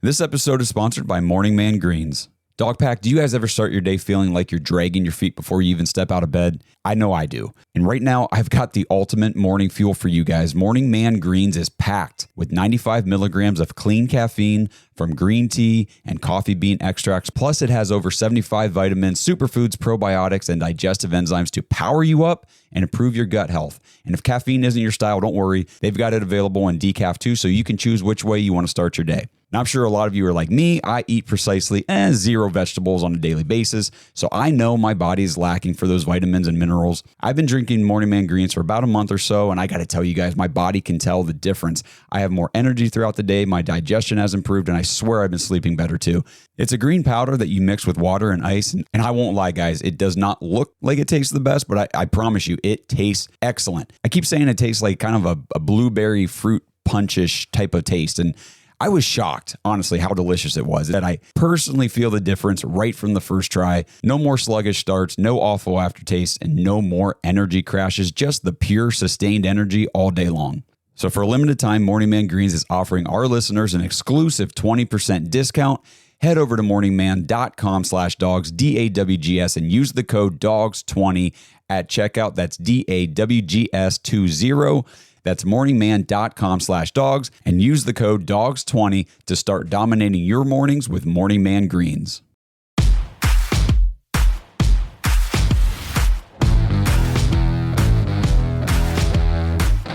This episode is sponsored by Morning Man Greens. Dogpack, do you guys ever start your day feeling like you're dragging your feet before you even step out of bed? I know I do. And right now, I've got the ultimate morning fuel for you guys. Morning Man Greens is packed with 95 milligrams of clean caffeine from green tea and coffee bean extracts. Plus, it has over 75 vitamins, superfoods, probiotics, and digestive enzymes to power you up and improve your gut health. And if caffeine isn't your style, don't worry. They've got it available in decaf too, so you can choose which way you want to start your day. Now, I'm sure a lot of you are like me. I eat precisely 0 vegetables on a daily basis, so I know my body is lacking for those vitamins and minerals. I've been drinking Morning Man Greens for about a month or so, and I got to tell you guys, my body can tell the difference. I have more energy throughout the day, my digestion has improved, and I swear I've been sleeping better too. It's a green powder that you mix with water and ice, and I won't lie, guys, it does not look like it tastes the best, but I promise you, it tastes excellent. I keep saying it tastes like kind of a blueberry fruit punchish type of taste, and I was shocked, honestly, how delicious it was. That I personally feel the difference right from the first try. No more sluggish starts, no awful aftertaste, and no more energy crashes. Just the pure, sustained energy all day long. So for a limited time, Morning Man Greens is offering our listeners an exclusive 20% discount. Head over to morningman.com/dogs, DAWGS, and use the code DOGS20 at checkout. That's DAWGS20. That's morningman.com/dogs and use the code DOGS20 to start dominating your mornings with Morning Man Greens.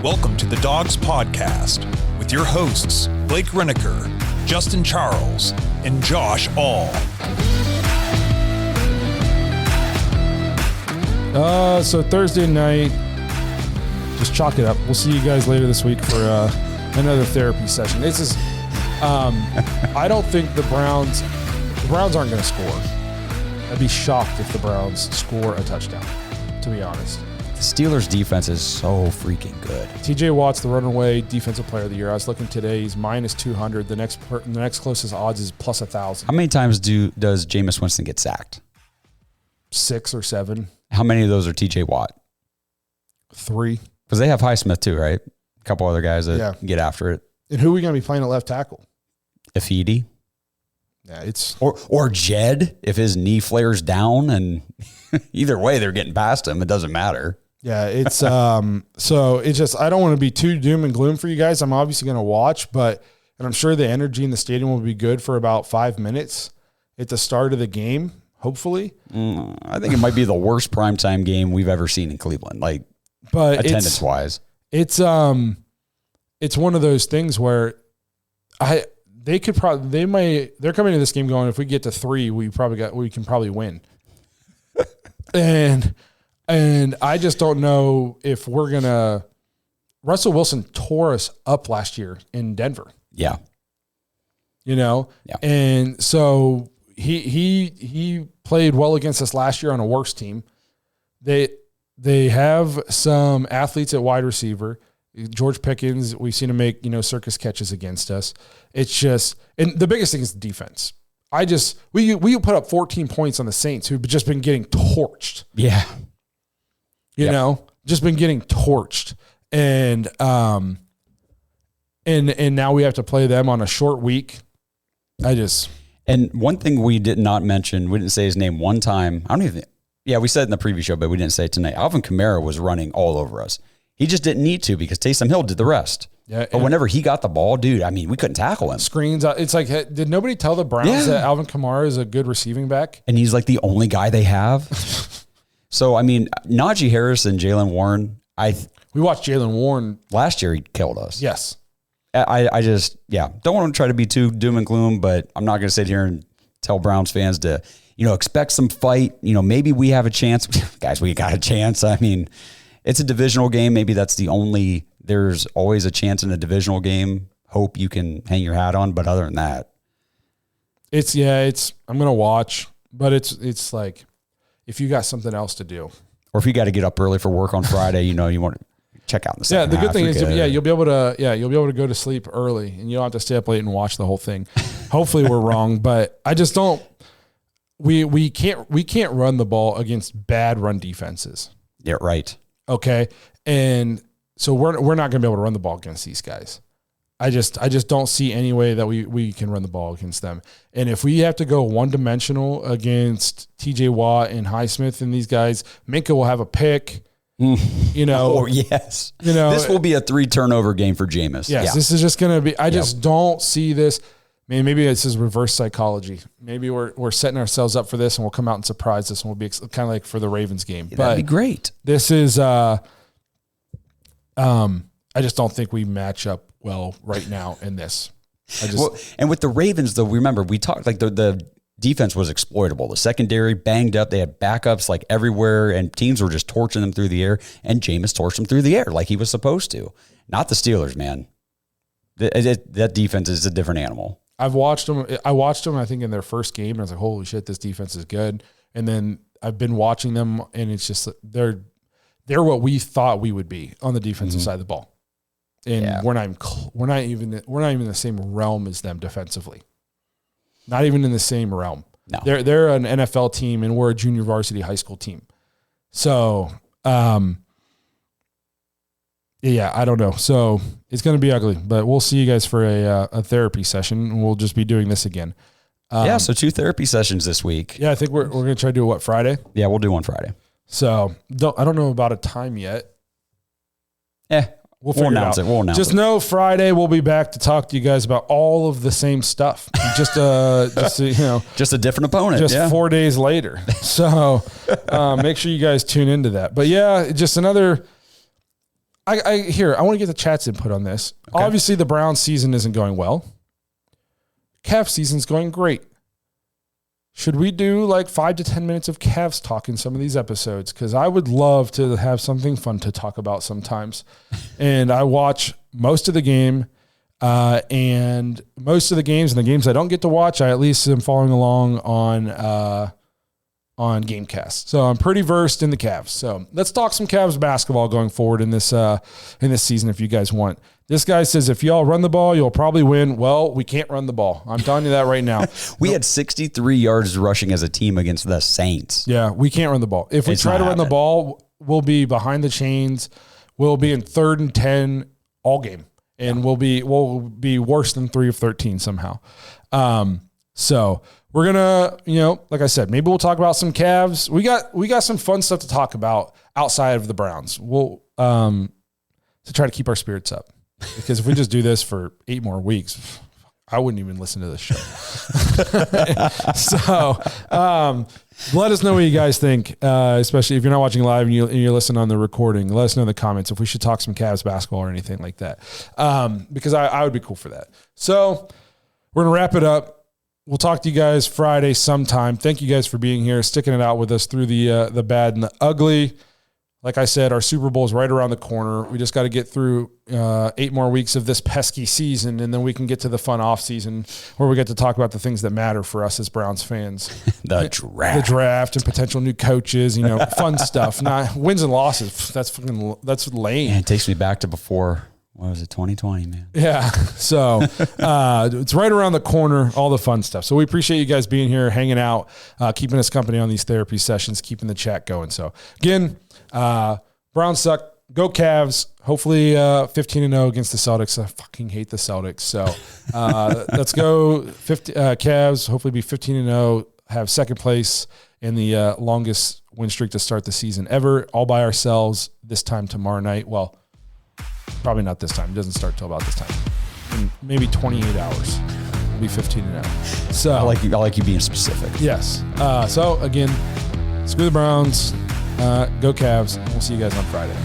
Welcome to the Dogs Podcast with your hosts, Blake Reneker, Justin Charles, and Josh All. So Thursday night, just chalk it up. We'll see you guys later this week for another therapy session. This is, I don't think the Browns aren't going to score. I'd be shocked if the Browns score a touchdown, to be honest. The Steelers defense is so freaking good. TJ Watt's the runaway defensive player of the year. I was looking today, he's minus 200. The next closest odds is plus 1,000. How many times does Jameis Winston get sacked? 6 or 7. How many of those are TJ Watt? 3. Because they have Highsmith too, right? A couple other guys that get after it. And who are we going to be playing at left tackle? Ifedi. Yeah, it's or Jed if his knee flares down, and either way they're getting past him. It doesn't matter. Yeah, it's so it's just I don't want to be too doom and gloom for you guys. I'm obviously going to watch, and I'm sure the energy in the stadium will be good for about 5 minutes at the start of the game. Hopefully, I think it might be the worst primetime game we've ever seen in Cleveland. But attendance wise, it's one of those things where they're coming into this game going, if we get to 3, we can probably win. and I just don't know if we're gonna. Russell Wilson tore us up last year in Denver. Yeah, and so he played well against us last year on a worse team. They have some athletes at wide receiver. George Pickens, we've seen him make, circus catches against us. It's just, and the biggest thing is the defense. We put up 14 points on the Saints, who've just been getting torched. Yeah. Just been getting torched. And now we have to play them on a short week. And one thing we did not mention, we didn't say his name one time. We said in the previous show, but we didn't say it tonight. Alvin Kamara was running all over us. He just didn't need to because Taysom Hill did the rest. Yeah, but whenever he got the ball, dude, we couldn't tackle him. Screens. It's like, did nobody tell the Browns that Alvin Kamara is a good receiving back? And he's like the only guy they have. So, Najee Harris and Jaylen Warren, we watched Jaylen Warren. Last year, he killed us. Yes. I just don't want to try to be too doom and gloom, but I'm not going to sit here and tell Browns fans to, expect some fight. Maybe we have a chance. Guys, we got a chance. It's a divisional game. Maybe that's there's always a chance in a divisional game. Hope you can hang your hat on. But other than that, I'm going to watch, but it's like, if you got something else to do, or if you got to get up early for work on Friday, you want to check out the second the good half, thing is, you'll be able to go to sleep early and you don't have to stay up late and watch the whole thing. Hopefully we're wrong, but I just don't, we can't run the ball against bad run defenses. Yeah. Right. Okay. And so we're not going to be able to run the ball against these guys. I just don't see any way that we can run the ball against them. And if we have to go one-dimensional against TJ Watt and Highsmith and these guys, Minkah will have a pick. You know. Oh, yes. You know, this will be a 3-turnover game for Jameis. Yes, This is just going to be – I just don't see this. Maybe this is reverse psychology. Maybe we're setting ourselves up for this, and we'll come out and surprise us, and we'll be kind of like for the Ravens game. Yeah, that'd be great. This is I just don't think we match up well right now in this. And with the Ravens, though, remember, we talked like the defense was exploitable. The secondary banged up. They had backups like everywhere, and teams were just torching them through the air, and Jameis torched them through the air like he was supposed to. Not the Steelers, man. That defense is a different animal. I watched them, I think, in their first game, and I was like, holy shit, this defense is good. And then I've been watching them, and it's just they're what we thought we would be on the defensive side of the ball. And we're not even in the same realm as them defensively. Not even in the same realm. No. They're an NFL team, and we're a junior varsity high school team. So, I don't know. So it's going to be ugly, but we'll see you guys for a therapy session, and we'll just be doing this again. So 2 therapy sessions this week. Yeah, I think we're going to try to do Friday? Yeah, we'll do one Friday. So I don't know about a time yet. We'll announce it. We'll announce just it. know Friday we'll be back to talk to you guys about all of the same stuff. just a different opponent. Just 4 days later. So make sure you guys tune into that. But yeah, just another. I want to get the chat's input on this. Okay. Obviously, the Browns season isn't going well. Cavs season's going great. Should we do like 5 to 10 minutes of Cavs talk in some of these episodes? Because I would love to have something fun to talk about sometimes. And I watch most of the game, and most of the games and the games I don't get to watch, I at least am following along on Gamecast. So I'm pretty versed in the Cavs. So let's talk some Cavs basketball going forward in this season if you guys want. This guy says, if y'all run the ball, you'll probably win. Well, we can't run the ball. I'm telling you that right now. We had 63 yards rushing as a team against the Saints. Yeah, we can't run the ball. If we try to run the ball, we'll be behind the chains. We'll be in 3rd and 10 all game. And we'll be worse than 3 of 13 somehow. So we're gonna, like I said, maybe we'll talk about some Cavs. We got some fun stuff to talk about outside of the Browns. We'll to try to keep our spirits up, because if we just do this for 8 more weeks, I wouldn't even listen to this show. So let us know what you guys think, especially if you're not watching live and you're listening on the recording. Let us know in the comments if we should talk some Cavs basketball or anything like that, because I would be cool for that. So we're going to wrap it up. We'll talk to you guys Friday sometime. Thank you guys for being here, sticking it out with us through the bad and the ugly. Like I said, our Super Bowl is right around the corner. We just got to get through 8 more weeks of this pesky season, and then we can get to the fun off season where we get to talk about the things that matter for us as Browns fans. The draft and potential new coaches, fun stuff. Not wins and losses. That's lame. Man, it takes me back to before. What was it, 2020, man? Yeah. So it's right around the corner, all the fun stuff. So we appreciate you guys being here, hanging out, keeping us company on these therapy sessions, keeping the chat going. So again, Browns suck. Go Cavs. Hopefully 15-0 against the Celtics. I fucking hate the Celtics. So let's go Cavs. Hopefully be 15-0, have second place in the longest win streak to start the season ever, all by ourselves this time tomorrow night. Well, probably not this time. It doesn't start till about this time. In maybe 28 hours. We'll be 15-0. So I like you being specific. Yes. So again, screw the Browns. Go Cavs. We'll see you guys on Friday.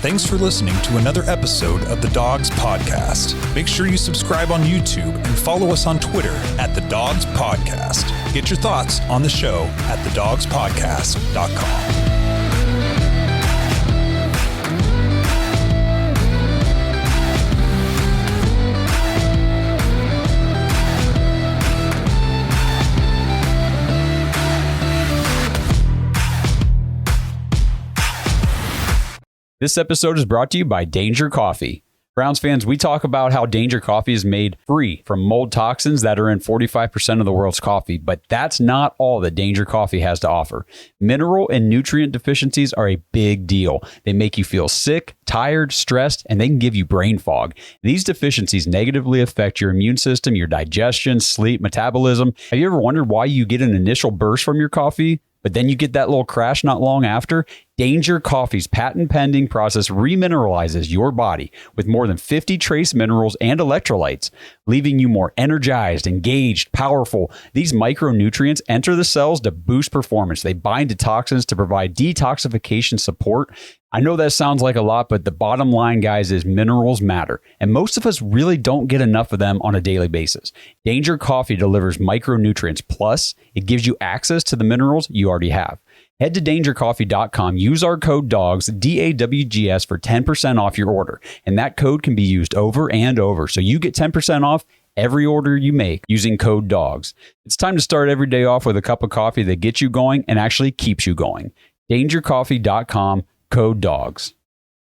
Thanks for listening to another episode of the Dogs Podcast. Make sure you subscribe on YouTube and follow us on Twitter at the Dogs Podcast. Get your thoughts on the show at thedogspodcast.com. This episode is brought to you by Danger Coffee. Browns fans, we talk about how Danger Coffee is made free from mold toxins that are in 45% of the world's coffee, but that's not all that Danger Coffee has to offer. Mineral and nutrient deficiencies are a big deal. They make you feel sick, tired, stressed, and they can give you brain fog. These deficiencies negatively affect your immune system, your digestion, sleep, metabolism. Have you ever wondered why you get an initial burst from your coffee, but then you get that little crash not long after? Danger Coffee's patent-pending process remineralizes your body with more than 50 trace minerals and electrolytes, leaving you more energized, engaged, powerful. These micronutrients enter the cells to boost performance. They bind to toxins to provide detoxification support. I know that sounds like a lot, but the bottom line, guys, is minerals matter, and most of us really don't get enough of them on a daily basis. Danger Coffee delivers micronutrients, plus it gives you access to the minerals you already have. Head to dangercoffee.com, use our code DAWGS, DAWGS, for 10% off your order. And that code can be used over and over. So you get 10% off every order you make using code DAWGS. It's time to start every day off with a cup of coffee that gets you going and actually keeps you going. Dangercoffee.com, code DAWGS.